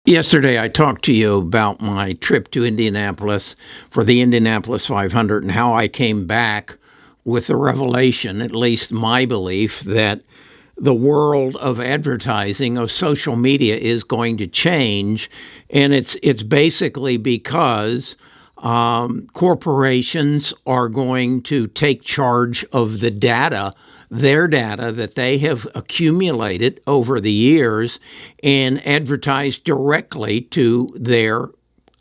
Yesterday, I talked to you about my trip to Indianapolis for the Indianapolis 500 and how I came back with the revelation, at least my belief, that the world of advertising, of social media, is going to change. And it's basically because corporations are going to take charge of the data, their data that they have accumulated over the years, and advertise directly to their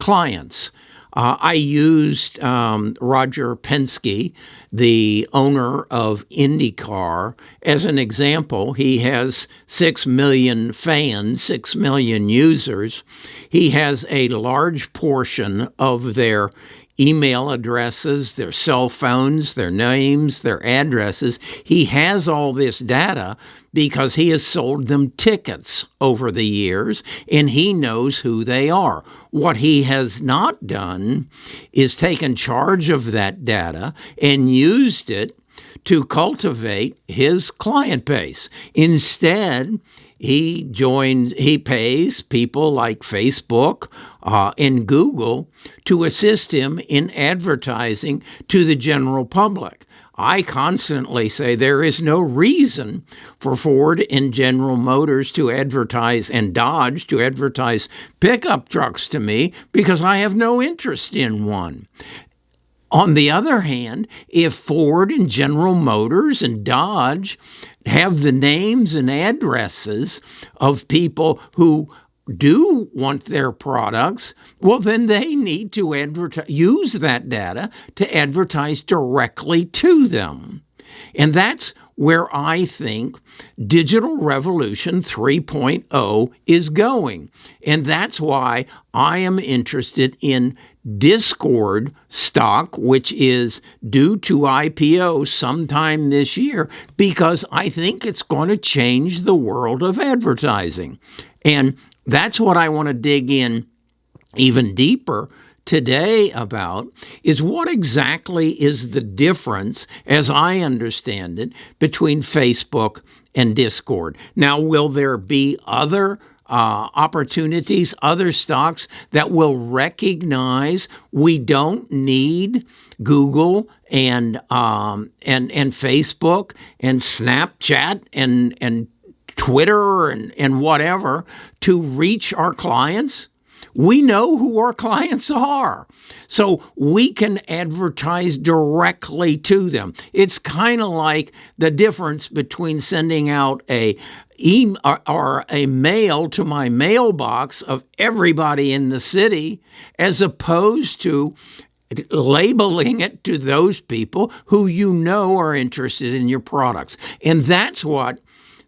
clients. I used Roger Penske, the owner of IndyCar, as an example. He has 6 million fans, 6 million users. He has a large portion of their email addresses, their cell phones, their names, their addresses. He has all this data because he has sold them tickets over the years, and he knows who they are. What he has not done is taken charge of that data and used it to cultivate his client base. Instead, he pays people like Facebook and Google to assist him in advertising to the general public. I constantly say there is no reason for Ford and General Motors to advertise, and Dodge to advertise pickup trucks to me, because I have no interest in one. On the other hand, if Ford and General Motors and Dodge have the names and addresses of people who do want their products, well, then they need to use that data to advertise directly to them. And that's where I think Digital Revolution 3.0 is going. And that's why I am interested in Discord stock, which is due to IPO sometime this year, because I think it's going to change the world of advertising. And that's what I want to dig in even deeper today about, is what exactly is the difference, as I understand it, between Facebook and Discord. Now, will there be other opportunities, other stocks that will recognize we don't need Google and Facebook and Snapchat and Twitter and whatever to reach our clients? We know who our clients are, so we can advertise directly to them. It's kind of like the difference between sending out a mail to my mailbox of everybody in the city, as opposed to labeling it to those people who you know are interested in your products. And that's what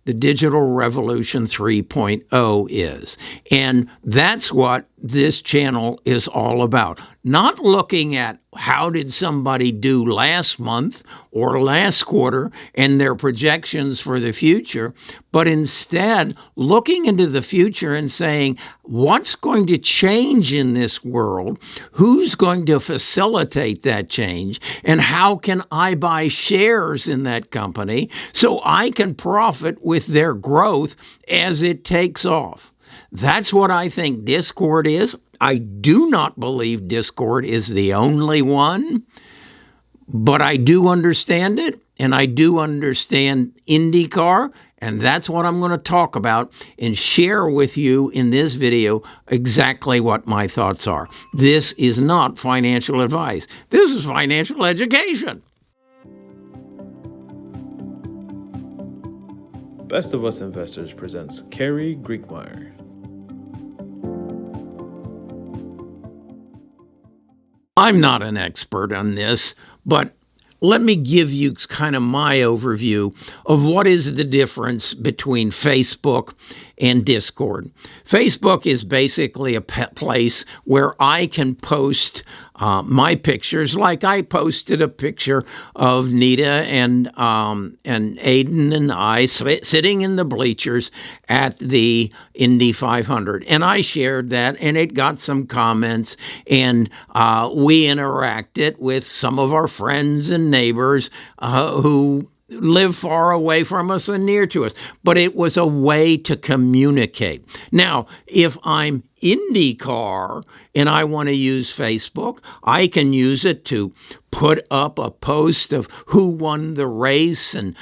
the Digital Revolution 3.0 is. And that's what this channel is all about. Not looking at how did somebody do last month or last quarter and their projections for the future, but instead looking into the future and saying, what's going to change in this world? Who's going to facilitate that change? And how can I buy shares in that company so I can profit with their growth as it takes off? That's what I think Discord is. I do not believe Discord is the only one, but I do understand it, and I do understand IndyCar, and that's what I'm going to talk about and share with you in this video exactly what my thoughts are. This is not financial advice. This is financial education. Best of Us Investors presents Kerry Griegmeyer. I'm not an expert on this, but let me give you kind of my overview of what is the difference between Facebook and Discord. Facebook is basically a place where I can post my pictures, like I posted a picture of Nita and Aiden and I sitting in the bleachers at the Indy 500. And I shared that, and it got some comments, and we interacted with some of our friends and neighbors who live far away from us and near to us. But it was a way to communicate. Now, if I'm IndyCar and I want to use Facebook, I can use it to put up a post of who won the race and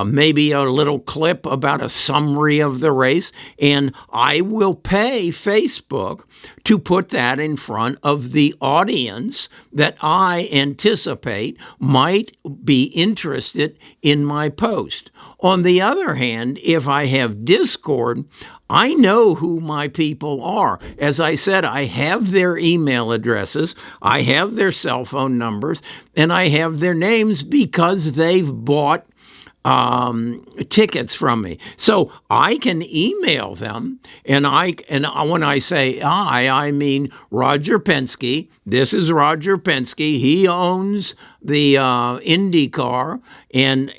maybe a little clip about a summary of the race. And I will pay Facebook to put that in front of the audience that I anticipate might be interested in my post. On the other hand, if I have Discord, I know who my people are. As I said, I have their email addresses, I have their cell phone numbers, and I have their names because they've bought tickets from me. So I can email them, and when I say I mean Roger Penske. This is Roger Penske. He owns the IndyCar, and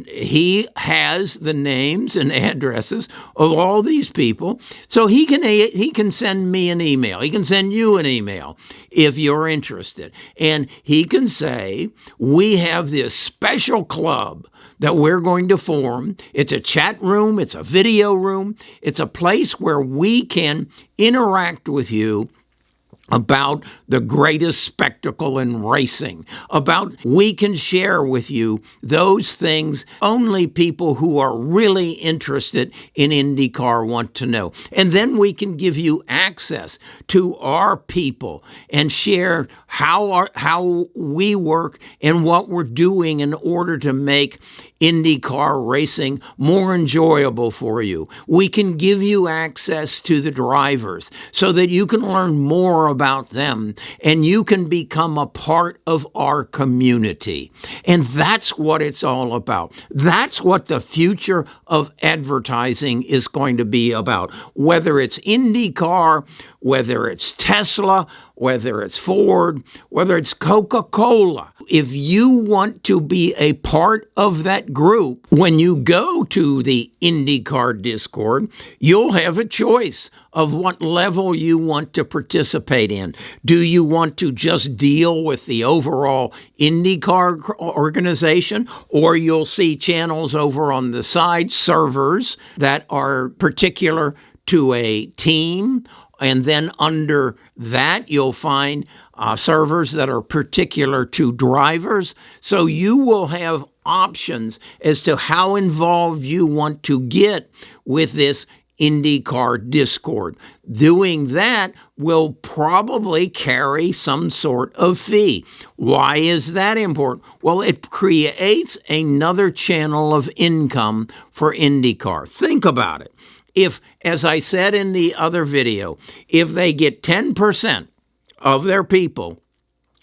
he has the names and addresses of all these people. So he can send me an email. He can send you an email if you're interested, and he can say, we have this special club that we're going to form. It's a chat room, it's a video room, it's a place where we can interact with you about the greatest spectacle in racing, about we can share with you those things only people who are really interested in IndyCar want to know. And then we can give you access to our people and share how we work and what we're doing in order to make IndyCar racing more enjoyable for you. We can give you access to the drivers so that you can learn more about them and you can become a part of our community. And that's what it's all about. That's what the future of advertising is going to be about. Whether it's IndyCar, whether it's Tesla, whether it's Ford, whether it's Coca-Cola. If you want to be a part of that group, when you go to the IndyCar Discord, you'll have a choice of what level you want to participate in. Do you want to just deal with the overall IndyCar organization, or you'll see channels over on the side, servers that are particular to a team, and then under that, you'll find servers that are particular to drivers. So you will have options as to how involved you want to get with this IndyCar Discord. Doing that will probably carry some sort of fee. Why is that important? Well, it creates another channel of income for IndyCar. Think about it. If, as I said in the other video, if they get 10% of their people,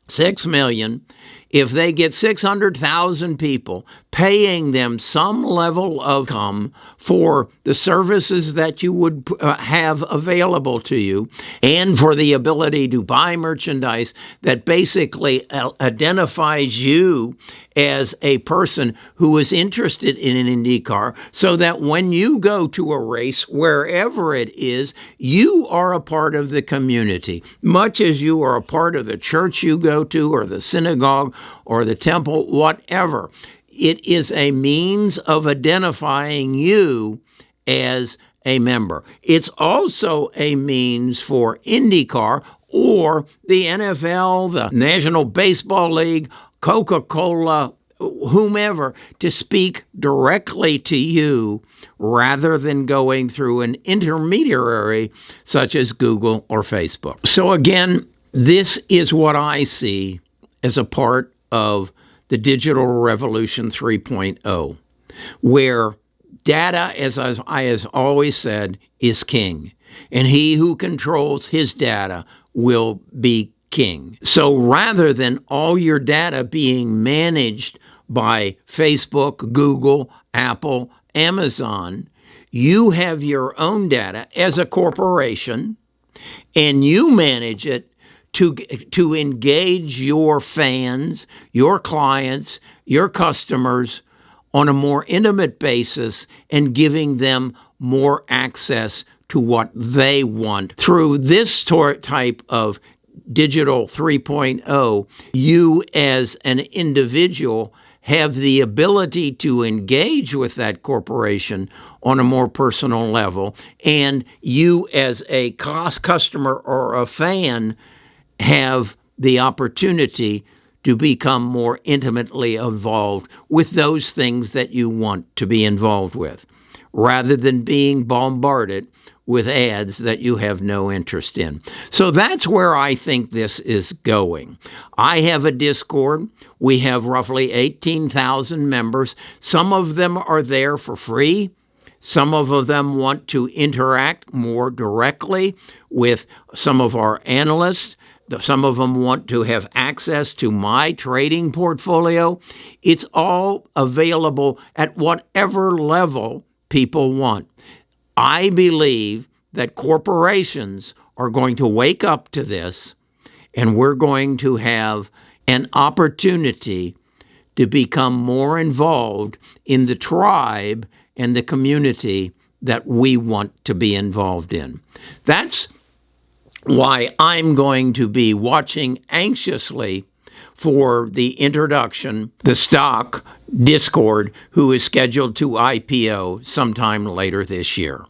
6 million, if they get 600,000 people paying them some level of income for the services that you would have available to you and for the ability to buy merchandise that basically identifies you as a person who is interested in an IndyCar, so that when you go to a race, wherever it is, you are a part of the community, much as you are a part of the church you go to or the synagogue or the temple, whatever. It is a means of identifying you as a member. It's also a means for IndyCar or the NFL, the National Baseball League, Coca-Cola, whomever, to speak directly to you rather than going through an intermediary such as Google or Facebook. So again, this is what I see as a part of the Digital Revolution 3.0, where data, as I has always said, is king, and he who controls his data will be king. So rather than all your data being managed by Facebook, Google, Apple, Amazon, you have your own data as a corporation, and you manage it to engage your fans, your clients, your customers on a more intimate basis and giving them more access to what they want. Through this type of Digital 3.0, you as an individual have the ability to engage with that corporation on a more personal level, and you as a customer or a fan have the opportunity to become more intimately involved with those things that you want to be involved with, rather than being bombarded with ads that you have no interest in. So that's where I think this is going. I have a Discord. We have roughly 18,000 members. Some of them are there for free. Some of them want to interact more directly with some of our analysts. Some of them want to have access to my trading portfolio. It's all available at whatever level people want. I believe that corporations are going to wake up to this, and we're going to have an opportunity to become more involved in the tribe and the community that we want to be involved in. That's why I'm going to be watching anxiously for the introduction, the stock Discord, who is scheduled to IPO sometime later this year.